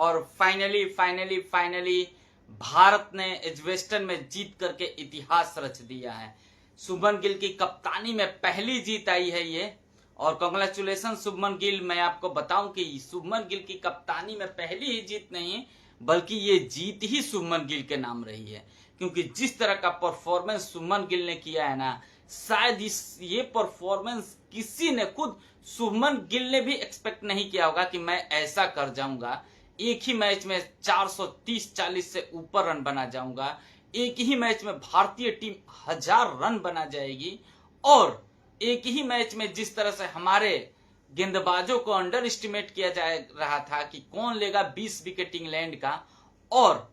और फाइनली भारत ने एजबेस्टन में जीत करके इतिहास रच दिया है। शुभमन गिल की कप्तानी में पहली जीत आई है ये, और कांग्रेचुलेशन शुभमन गिल। मैं आपको बताऊं कि शुभमन गिल की कप्तानी में पहली ही जीत नहीं बल्कि ये जीत ही शुभमन गिल के नाम रही है, क्योंकि जिस तरह का परफॉर्मेंस शुभमन गिल ने किया है ना, शायद ये परफॉर्मेंस किसी ने, खुद शुभमन गिल ने भी एक्सपेक्ट नहीं किया होगा कि मैं ऐसा कर जाऊंगा। एक ही मैच में 430-40 से ऊपर रन बना जाऊंगा, एक ही मैच में भारतीय टीम 1000 रन बना जाएगी, और एक ही मैच में जिस तरह से हमारे गेंदबाजों को अंडर एस्टिमेट किया जा रहा था कि कौन लेगा 20 विकेट इंग्लैंड का, और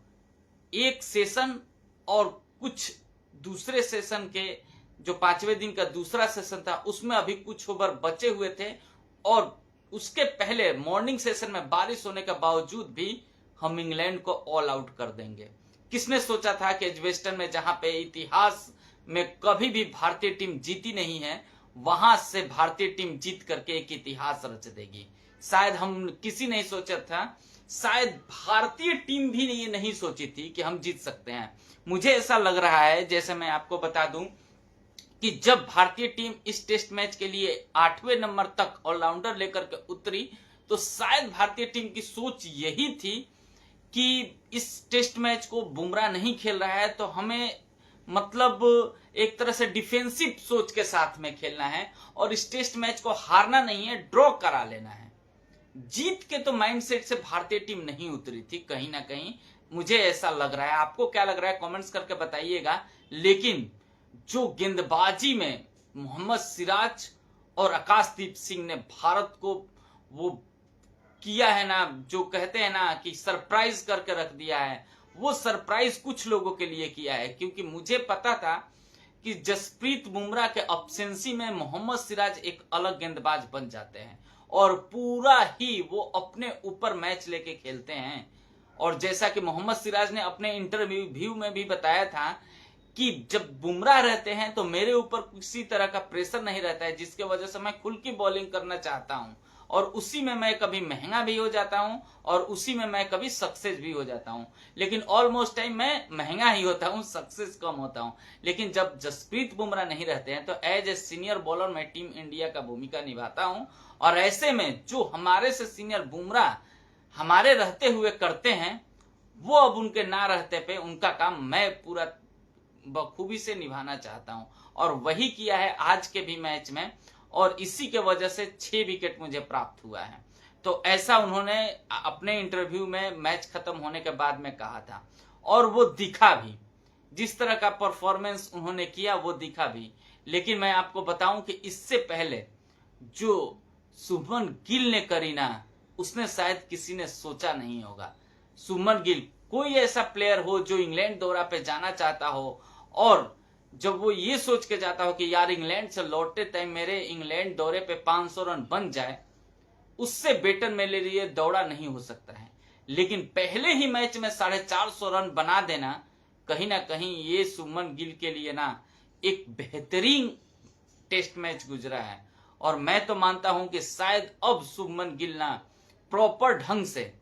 एक सेशन और कुछ दूसरे सेशन के जो 5वें दिन का दूसरा सेशन था उसमें अभी कुछ ओवर बचे हुए थे, और उसके पहले मॉर्निंग सेशन में बारिश होने के बावजूद भी हम इंग्लैंड को ऑल आउट कर देंगे। किसने सोचा था कि एजबेस्टन में, जहां पे इतिहास में कभी भी भारतीय टीम जीती नहीं है, वहां से भारतीय टीम जीत करके एक इतिहास रच देगी। शायद हम किसी नहीं सोचा था, शायद भारतीय टीम भी ये नहीं सोची थी कि हम जीत सकते हैं। मुझे ऐसा लग रहा है, जैसे मैं आपको बता दूं कि जब भारतीय टीम इस टेस्ट मैच के लिए 8वें नंबर तक ऑलराउंडर लेकर के उतरी, तो शायद भारतीय टीम की सोच यही थी कि इस टेस्ट मैच को बुमराह नहीं खेल रहा है तो हमें मतलब एक तरह से डिफेंसिव सोच के साथ में खेलना है, और इस टेस्ट मैच को हारना नहीं है, ड्रॉ करा लेना है। जीत के तो माइंडसेट से भारतीय टीम नहीं उतरी थी, कहीं ना कहीं मुझे ऐसा लग रहा है। आपको क्या लग रहा है कमेंट्स करके बताइएगा। लेकिन जो गेंदबाजी में मोहम्मद सिराज और आकाशदीप सिंह ने भारत को वो किया है ना, जो कहते हैं ना कि सरप्राइज करके रख दिया है, वो सरप्राइज कुछ लोगों के लिए किया है, क्योंकि मुझे पता था कि जसप्रीत बुमराह के अब्सेंसी में मोहम्मद सिराज एक अलग गेंदबाज बन जाते हैं और पूरा ही वो अपने ऊपर मैच लेके खेलते हैं। और जैसा कि मोहम्मद सिराज ने अपने इंटरव्यू में भी बताया था कि जब बुमराह रहते हैं तो मेरे ऊपर किसी तरह का प्रेशर नहीं रहता है, जिसके वजह से मैं खुल की बॉलिंग करना चाहता हूं, और उसी में मैं कभी महंगा भी हो जाता हूं और उसी में मैं कभी सक्सेस भी हो जाता हूं। लेकिन ऑलमोस्ट टाइम मैं महंगा ही होता हूं, सक्सेस कम होता हूं। लेकिन जब जसप्रीत बुमराह नहीं रहते हैं तो एज ए सीनियर बॉलर मैं टीम इंडिया का भूमिका निभाता हूं, और ऐसे में जो हमारे से सीनियर बुमराह हमारे रहते हुए करते हैं, वो अब उनके ना रहते पे उनका काम मैं पूरा बखूबी से निभाना चाहता हूं, और वही किया है आज के भी मैच में, और इसी के वजह से 6 विकेट मुझे प्राप्त हुआ है। तो ऐसा उन्होंने अपने इंटरव्यू में मैच खत्म होने के बाद में कहा था, और वो दिखा भी, जिस तरह का परफॉर्मेंस उन्होंने किया वो दिखा भी। लेकिन मैं आपको बताऊं कि इससे पहले जो शुभमन गिल ने करी ना, उसने शायद किसी ने सोचा नहीं होगा। शुभमन गिल, कोई ऐसा प्लेयर हो जो इंग्लैंड दौरा पे जाना चाहता हो, और जब वो ये सोच के जाता हो कि यार इंग्लैंड से लौटते टाइम मेरे इंग्लैंड दौरे पे 500 रन बन जाए, उससे बेटर मेरे लिए दौड़ा नहीं हो सकता है। लेकिन पहले ही मैच में 450 रन बना देना, कहीं ना कहीं ये शुभमन गिल के लिए ना एक बेहतरीन टेस्ट मैच गुजरा है। और मैं तो मानता हूं कि शायद अब शुभमन गिल ना प्रॉपर ढंग से,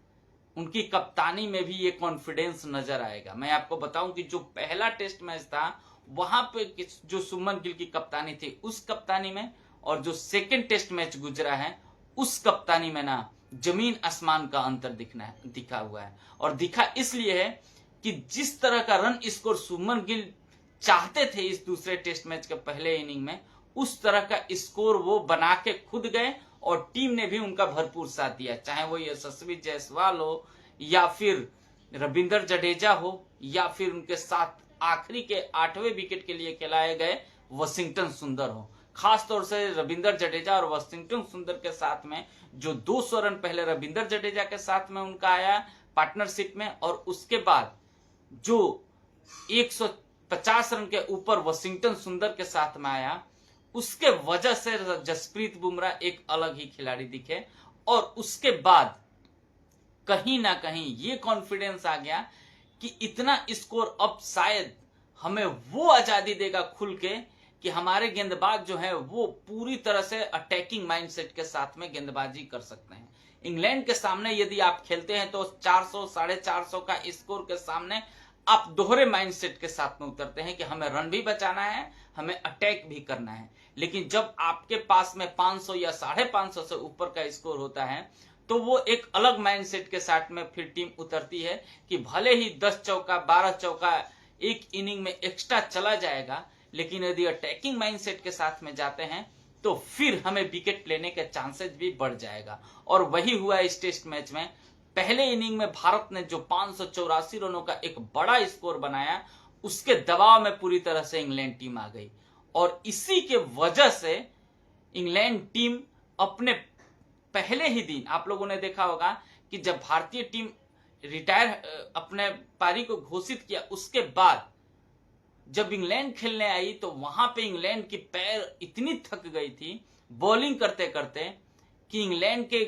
उनकी कप्तानी में भी ये कॉन्फिडेंस नजर आएगा। मैं आपको बताऊं कि जो पहला टेस्ट मैच था वहां पे जो शुभमन गिल की कप्तानी थी, उस कप्तानी में, और जो सेकंड टेस्ट मैच गुजरा है उस कप्तानी में ना जमीन आसमान का अंतर दिखा हुआ है। और दिखा इसलिए है कि जिस तरह का रन स्कोर शुभमन गिल चाहते थे इस दूसरे टेस्ट मैच के पहले इनिंग में, उस तरह का स्कोर वो बना के खुद गए, और टीम ने भी उनका भरपूर साथ दिया। चाहे वो यशस्वी जायसवाल हो, या फिर रविंद्र जडेजा हो, या फिर उनके साथ आखिरी के 8वें विकेट के लिए खिलाए गए वॉशिंगटन सुंदर हो। खास तौर से रविंद्र जडेजा और वॉशिंगटन सुंदर के साथ में जो 200 रन पहले रविंद्र जडेजा के साथ में उनका आया पार्टनरशिप में, और उसके बाद जो 150 रन के ऊपर वॉशिंगटन सुंदर के साथ में आया, उसके वजह से जसप्रीत बुमराह एक अलग ही खिलाड़ी दिखे। और उसके बाद कहीं ना कहीं ये कॉन्फिडेंस आ गया कि इतना स्कोर अब शायद हमें वो आजादी देगा खुल के कि हमारे गेंदबाज जो है वो पूरी तरह से अटैकिंग माइंडसेट के साथ में गेंदबाजी कर सकते हैं। इंग्लैंड के सामने यदि आप खेलते हैं तो 400 450 का स्कोर के सामने आप दोहरे माइंडसेट के साथ में उतरते हैं कि हमें रन भी बचाना है, हमें अटैक भी करना है। लेकिन जब आपके पास में 500 या 550 से ऊपर का स्कोर होता है तो वो एक अलग माइंडसेट के साथ में फिर टीम उतरती है कि भले ही 10 चौका 12 चौका एक इनिंग में एक्स्ट्रा चला जाएगा, लेकिन यदि अटैकिंग माइंडसेट के साथ में जाते हैं तो फिर हमें विकेट लेने के चांसेस भी बढ़ जाएगा। और वही हुआ इस टेस्ट मैच में। पहले इनिंग में भारत ने जो 584 रनों का एक बड़ा स्कोर बनाया, उसके दबाव में पूरी तरह से इंग्लैंड टीम आ गई और इसी के वजह से इंग्लैंड टीम अपने पहले ही दिन, आप लोगों ने देखा होगा कि जब भारतीय टीम रिटायर अपने पारी को घोषित किया, उसके बाद जब इंग्लैंड खेलने आई तो वहां पे इंग्लैंड की पैर इतनी थक गई थी बॉलिंग करते करते कि इंग्लैंड के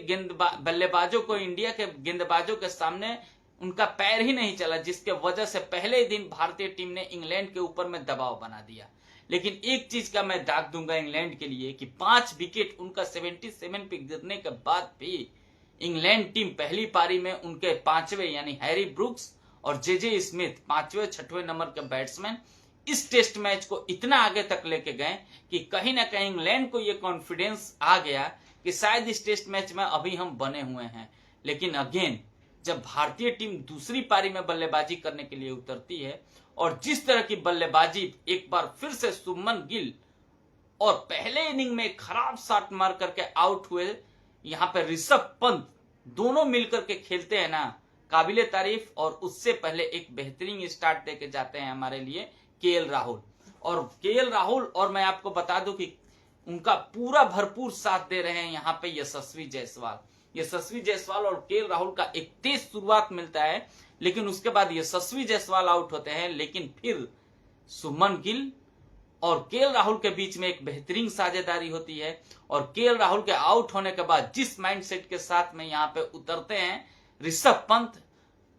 बल्लेबाजों को इंडिया के गेंदबाजों के सामने उनका पैर ही नहीं चला, जिसके वजह से पहले ही दिन भारतीय टीम ने इंग्लैंड के ऊपर में दबाव बना दिया। लेकिन एक चीज का मैं दाग दूंगा इंग्लैंड के लिए कि 5 विकेट उनका 77 पे गिरने के बाद भी इंग्लैंड टीम पहली पारी में उनके 5वें यानी हैरी ब्रुक्स और जे स्मिथ 5वें 6वें नंबर के बैट्समैन इस टेस्ट मैच को इतना आगे तक लेके गए कि कहीं ना कहीं इंग्लैंड को यह कॉन्फिडेंस आ गया कि शायद इस टेस्ट मैच में अभी हम बने हुए हैं। लेकिन अगेन जब भारतीय टीम दूसरी पारी में बल्लेबाजी करने के लिए उतरती है और जिस तरह की बल्लेबाजी एक बार फिर से शुभमन गिल और पहले इनिंग में खराब शॉट मार करके आउट हुए यहां पे ऋषभ पंत दोनों मिलकर के खेलते हैं ना, काबिले तारीफ। और उससे पहले एक बेहतरीन स्टार्ट देके जाते हैं हमारे लिए केएल राहुल। और केएल राहुल और मैं आपको बता दूं कि उनका पूरा भरपूर साथ दे रहे हैं यहाँ पे यशस्वी जायसवाल और केएल राहुल का एक तेज शुरुआत मिलता है, लेकिन उसके बाद यशस्वी जायसवाल आउट होते हैं। लेकिन फिर शुभमन गिल और केएल राहुल के बीच में एक बेहतरीन साझेदारी होती है और केएल राहुल के आउट होने के बाद जिस माइंडसेट के साथ में यहाँ पे उतरते हैं ऋषभ पंत,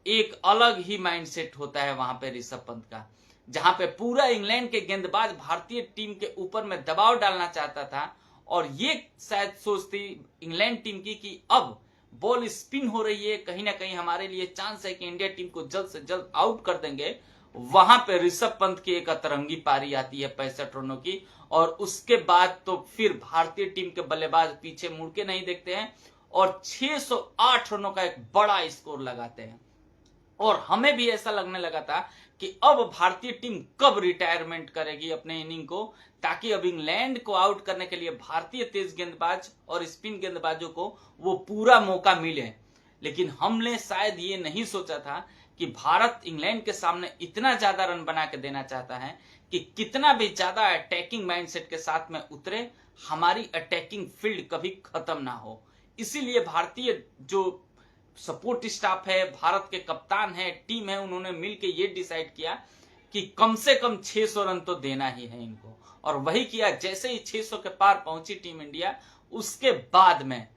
एक अलग ही माइंडसेट होता है वहां पे ऋषभ पंत का, जहां पे पूरा इंग्लैंड के गेंदबाज भारतीय टीम के ऊपर में दबाव डालना चाहता था और ये शायद सोच थी इंग्लैंड टीम की कि अब बॉल स्पिन हो रही है, कहीं ना कहीं हमारे लिए चांस है कि इंडिया टीम को जल्द से जल्द आउट कर देंगे। वहां पे ऋषभ पंत की एक अतरंगी पारी आती है 65 रनों की और उसके बाद तो फिर भारतीय टीम के बल्लेबाज पीछे मुड़ के नहीं देखते हैं और 608 रनों का एक बड़ा स्कोर लगाते हैं। और हमें भी ऐसा लगने लगा था कि अब भारतीय टीम कब रिटायरमेंट करेगी अपने इनिंग को, ताकि अब इंग्लैंड को आउट करने के लिए भारतीय तेज गेंदबाज और स्पिन गेंदबाजों को वो पूरा मौका मिले। लेकिन हमने शायद ये नहीं सोचा था कि भारत इंग्लैंड के सामने इतना ज्यादा रन बना के देना चाहता है कि कितना भी ज्यादा अटैकिंग माइंडसेट के साथ में उतरे, हमारी अटैकिंग फील्ड कभी खत्म ना हो। इसीलिए भारतीय जो सपोर्ट स्टाफ है, भारत के कप्तान है, टीम है, उन्होंने मिलकर ये डिसाइड किया कि कम से कम 600 रन तो देना ही है इनको और वही किया। जैसे ही 600 के पार पहुंची टीम इंडिया, उसके बाद में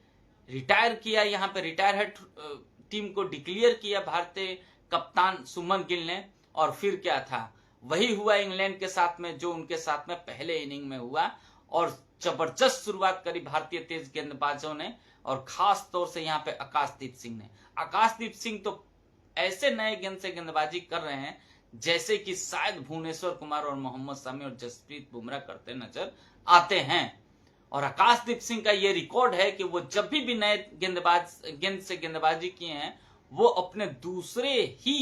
रिटायर किया, यहाँ पे रिटायर टीम को डिक्लेयर किया भारतीय कप्तान शुभमन गिल ने। और फिर क्या था, वही हुआ इंग्लैंड के साथ में जो उनके साथ में पहले इनिंग में हुआ और जबरदस्त शुरुआत करी भारतीय तेज गेंदबाजों ने और खास तौर से यहाँ पे आकाशदीप सिंह ने। आकाशदीप सिंह तो ऐसे नए गेंद से गेंदबाजी कर रहे हैं जैसे कि शायद भुवनेश्वर कुमार और मोहम्मद शमी और जसप्रीत बुमराह करते नजर आते हैं। और आकाशदीप सिंह का ये रिकॉर्ड है कि वो जब भी नए गेंद से गेंदबाजी किए हैं वो अपने दूसरे ही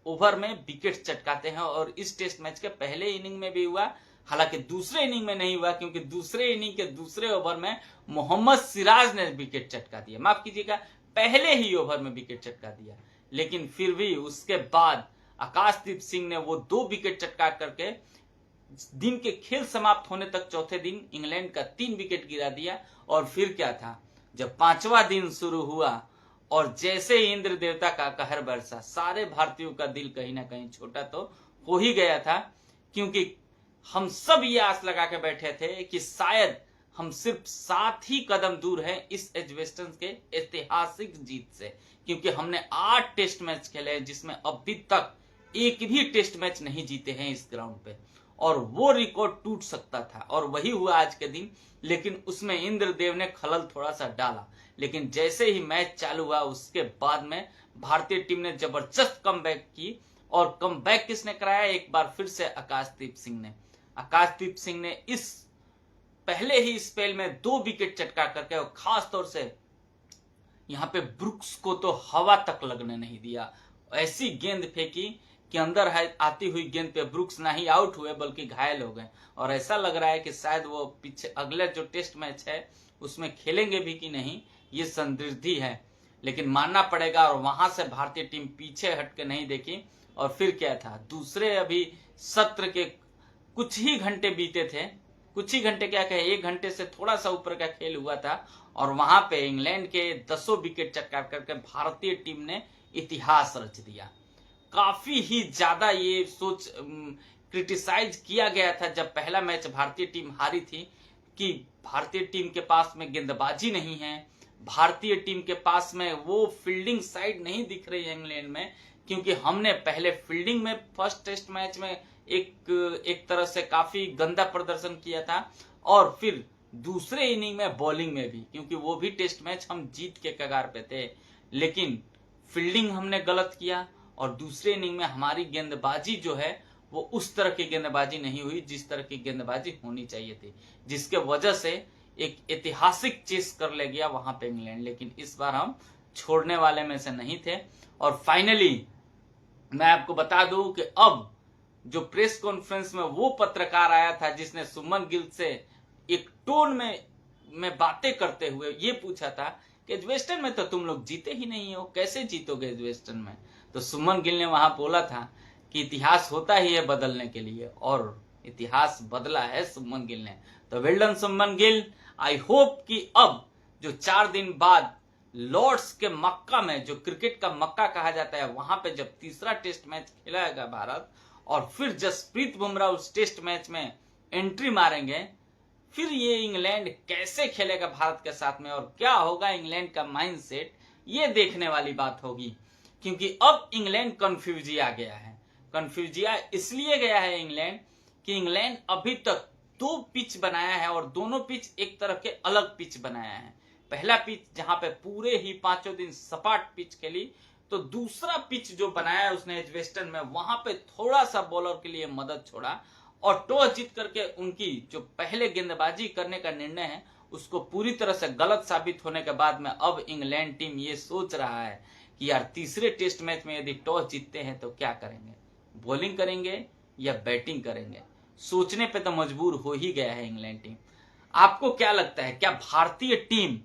ओवर में विकेट चटकाते हैं। और इस टेस्ट मैच के पहले इनिंग में भी हुआ, हालांकि दूसरे इनिंग में नहीं हुआ क्योंकि दूसरे इनिंग के दूसरे ओवर में मोहम्मद सिराज ने विकेट चटका दिया, माफ कीजिएगा पहले ही ओवर में विकेट चटका दिया। लेकिन फिर भी उसके बाद आकाशदीप सिंह ने वो 2 विकेट चटका करके दिन के खेल समाप्त होने तक चौथे दिन इंग्लैंड का 3 विकेट गिरा दिया। और फिर क्या था, जब 5वां दिन शुरू हुआ और जैसे इंद्र देवता का कहर बरसा, सारे भारतीयों का दिल कहीं ना कहीं छोटा तो हो ही गया था, क्योंकि हम सब ये आस लगा के बैठे थे कि शायद हम सिर्फ 7 ही कदम दूर हैं इस एजबेस्टन के ऐतिहासिक जीत से, क्योंकि हमने 8 टेस्ट मैच खेले हैं जिसमें अभी तक एक भी टेस्ट मैच नहीं जीते हैं इस ग्राउंड पे। और वो रिकॉर्ड टूट सकता था, और वही हुआ आज के दिन। लेकिन उसमें इंद्रदेव ने खलल थोड़ा सा डाला, लेकिन जैसे ही मैच चालू हुआ उसके बाद में भारतीय टीम ने जबरदस्त कमबैक की। और कमबैक किसने कराया? एक बार फिर से आकाशदीप सिंह ने। आकाशदीप सिंह ने इस पहले ही स्पेल में 2 विकेट चटका करके, और खास तौर से यहाँ पे ब्रुक्स को तो हवा तक लगने नहीं दिया। ऐसी गेंद फेंकी कि अंदर आती हुई गेंद पे ब्रुक्स ना ही आउट हुए बल्कि घायल हो गए। और ऐसा लग रहा है कि शायद वो पीछे अगले जो टेस्ट मैच है उसमें खेलेंगे भी कि नहीं, ये संदिग्ध है। लेकिन मानना पड़ेगा, और वहां से भारतीय टीम पीछे हट के नहीं देखी। और फिर क्या था, दूसरे अभी सत्र के कुछ ही घंटे बीते थे, कुछ ही घंटे क्या कहे, 1 घंटे से थोड़ा सा ऊपर का खेल हुआ था, और वहां पे इंग्लैंड के 10 विकेट चटका करके भारतीय टीम ने इतिहास रच दिया। काफी ही ज्यादा ये सोच क्रिटिसाइज किया गया था जब पहला मैच भारतीय टीम हारी थी, कि भारतीय टीम के पास में गेंदबाजी नहीं है, भारतीय टीम के पास में वो फील्डिंग साइड नहीं दिख रही है इंग्लैंड में। क्योंकि हमने पहले फील्डिंग में फर्स्ट टेस्ट मैच में एक तरह से काफी गंदा प्रदर्शन किया था, और फिर दूसरे इनिंग में बॉलिंग में भी, क्योंकि वो भी टेस्ट मैच हम जीत के कगार पे थे। लेकिन फील्डिंग हमने गलत किया, और दूसरे इनिंग में हमारी गेंदबाजी जो है वो उस तरह की गेंदबाजी नहीं हुई जिस तरह की गेंदबाजी होनी चाहिए थी, जिसके वजह से एक ऐतिहासिक चेस कर ले गया वहां पे इंग्लैंड। लेकिन इस बार हम छोड़ने वाले में से नहीं थे। और फाइनली मैं आपको बता दूं कि अब जो प्रेस कॉन्फ्रेंस में वो पत्रकार आया था जिसने सुमन गिल से एक टोन में बातें करते हुए ये पूछा था कि एजवेस्टन में तो तुम लोग जीते ही नहीं हो, कैसे जीतोगे एजवेस्टन में? तो सुमन गिल ने वहां बोला था कि इतिहास होता ही है बदलने के लिए, और इतिहास बदला है सुमन गिल ने। तो well done Suman Gill. I hope कि अब जो 4 दिन बाद लॉर्ड्स के मक्का में, जो क्रिकेट का मक्का कहा जाता है, वहां पे जब तीसरा टेस्ट मैच खेलाएगा भारत, और फिर जसप्रीत बुमराह उस टेस्ट मैच में एंट्री मारेंगे, फिर ये इंग्लैंड कैसे खेलेगा भारत के साथ में, और क्या होगा इंग्लैंड का माइंडसेट, ये देखने वाली बात होगी। क्योंकि अब इंग्लैंड कंफ्यूजिया गया है। कंफ्यूजिया इसलिए गया है इंग्लैंड कि इंग्लैंड अभी तक 2 पिच बनाया है, और दोनों पिच एक तरह के अलग पिच बनाया है। पहला पिच जहां पे पूरे ही 5 दिन सपाट पिच खेली, तो दूसरा पिच जो बनाया है उसने एजवेस्टन में, वहां पे थोड़ा सा बॉलर के लिए मदद छोड़ा, और टॉस जीत करके उनकी जो पहले गेंदबाजी करने का निर्णय है उसको पूरी तरह से गलत साबित होने के बाद में अब इंग्लैंड टीम ये सोच रहा है कि यार तीसरे टेस्ट मैच में यदि टॉस जीतते हैं तो क्या करेंगे, बॉलिंग करेंगे या बैटिंग करेंगे। सोचने पे तो मजबूर हो ही गया है इंग्लैंड टीम। आपको क्या लगता है, क्या भारतीय टीम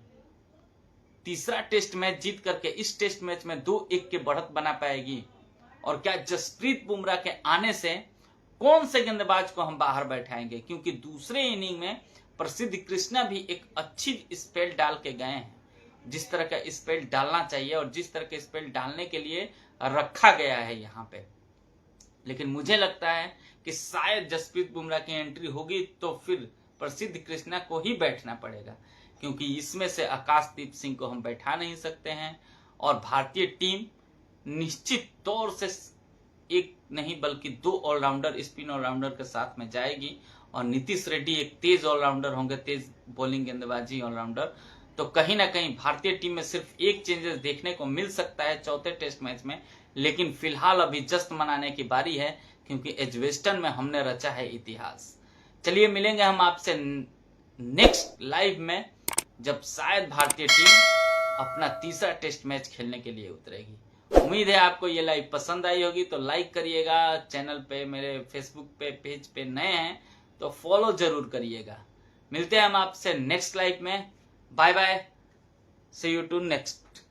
तीसरा टेस्ट मैच जीत करके इस टेस्ट मैच में 2-1 के बढ़त बना पाएगी? और क्या जसप्रीत बुमराह के आने से कौन से गेंदबाज को हम बाहर बैठाएंगे? क्योंकि दूसरे इनिंग में प्रसिद्ध कृष्णा भी एक अच्छी स्पेल डाल के गए हैं, जिस तरह का स्पेल डालना चाहिए और जिस तरह के स्पेल डालने के लिए रखा गया है यहाँ पे। लेकिन मुझे लगता है कि शायद जसप्रीत बुमराह की एंट्री होगी तो फिर प्रसिद्ध कृष्णा को ही बैठना पड़ेगा, क्योंकि इसमें से आकाशदीप सिंह को हम बैठा नहीं सकते हैं। और भारतीय टीम निश्चित तौर से एक नहीं बल्कि 2 ऑलराउंडर, स्पिन ऑलराउंडर के साथ में जाएगी, और नीतीश रेड्डी एक तेज ऑलराउंडर होंगे, तेज बॉलिंग गेंदबाजी ऑलराउंडर। तो कहीं ना कहीं भारतीय टीम में सिर्फ एक चेंजेस देखने को मिल सकता है चौथे टेस्ट मैच में। लेकिन फिलहाल अभी जश्न मनाने की बारी है, क्योंकि एजवेस्टन में हमने रचा है इतिहास। चलिए मिलेंगे हम आपसे नेक्स्ट लाइव में, जब शायद भारतीय टीम अपना तीसरा टेस्ट मैच खेलने के लिए उतरेगी। उम्मीद है आपको ये लाइव पसंद आई होगी, तो लाइक करिएगा। चैनल पे, मेरे फेसबुक पे पेज पे नए हैं तो फॉलो जरूर करिएगा। मिलते हैं हम आपसे नेक्स्ट लाइव में। Bye bye, see you to next.